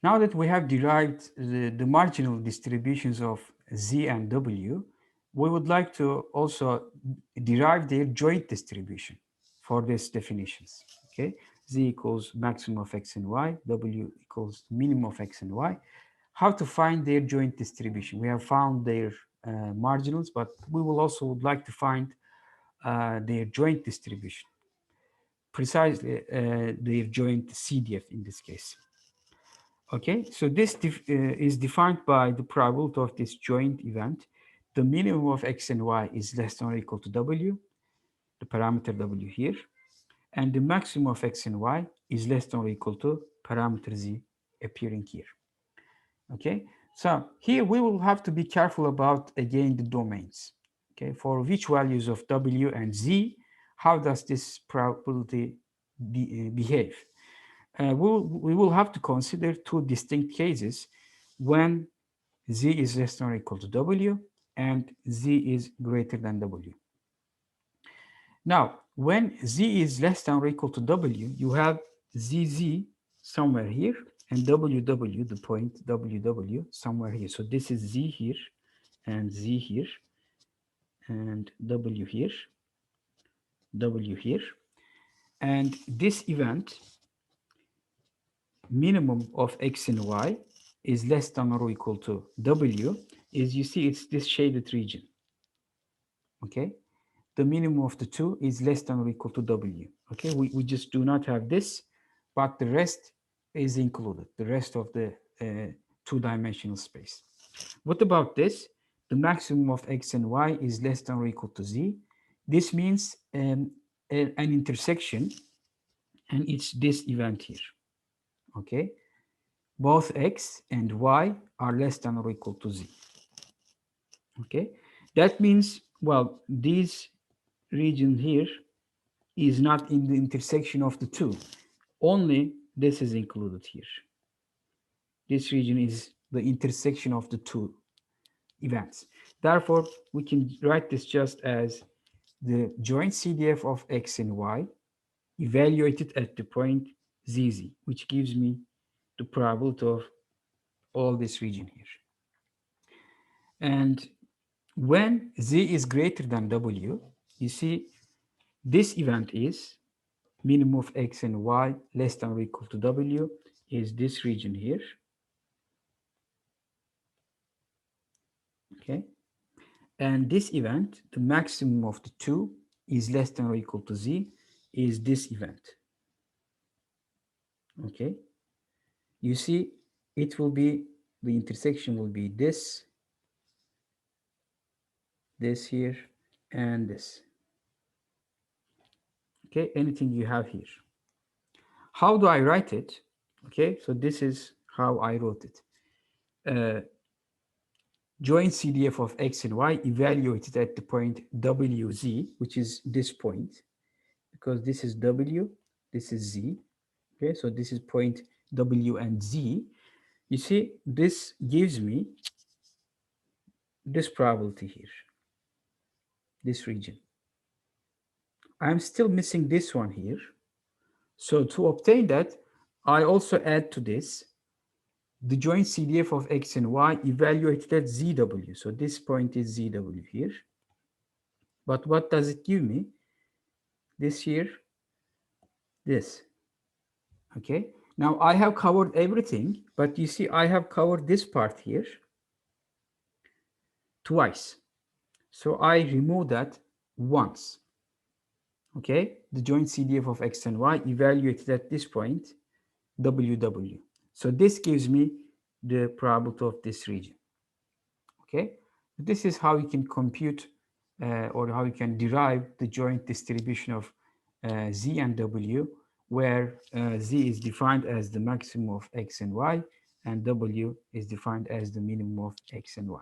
Now that we have derived the marginal distributions of Z and W, we would like to also derive their joint distribution for these definitions. Okay, Z equals maximum of X and Y, W equals minimum of X and Y. How to find their joint distribution? We have found their marginals, but we will also would like to find their joint distribution, precisely their joint CDF in this case. Okay, so this is defined by the probability of this joint event. The minimum of X and Y is less than or equal to W, the parameter W here, and the maximum of X and Y is less than or equal to parameter Z appearing here. Okay, so here we will have to be careful about, again, the domains. Okay, for which values of W and Z, how does this probability behave? We will have to consider two distinct cases when Z is less than or equal to W and Z is greater than W. Now, when Z is less than or equal to W, you have ZZ somewhere here and WW, the point WW, somewhere here. So this is Z here and Z here and W here, W here. And this event, minimum of X and Y, is less than or equal to W, is, you see, it's this shaded region. Okay, the minimum of the two is less than or equal to W. Okay, we just do not have this, but the rest is included, the rest of the two-dimensional space. What about this? The maximum of X and Y is less than or equal to Z. This means an intersection, and it's this event here. Okay, both X and Y are less than or equal to Z. Okay, that means, well, this region here is not in the intersection of the two. Only this is included here. This region is the intersection of the two events. Therefore, we can write this just as the joint CDF of X and Y evaluated at the point ZZ, which gives me the probability of all this region here. And when Z is greater than W, you see this event is minimum of X and Y less than or equal to W is this region here. Okay. And this event, the maximum of the two is less than or equal to Z, is this event. Okay. You see, it will be, the intersection will be this here, and this. Okay, anything you have here. How do I write it? Okay, so this is how I wrote it. Joint CDF of X and Y evaluated at the point WZ, which is this point, because this is W, this is Z. Okay, so this is point W and Z. You see, this gives me this probability here, this region. I'm still missing this one here. So to obtain that, I also add to this the joint CDF of X and Y evaluated at ZW. So this point is ZW here. But what does it give me? This here, this. Okay. Now I have covered everything, but you see I have covered this part here twice. So I remove that once. Okay, the joint CDF of X and Y evaluated at this point, WW. So this gives me the probability of this region. Okay, this is how you can compute or how you can derive the joint distribution of Z and W, where Z is defined as the maximum of X and Y, and W is defined as the minimum of X and Y.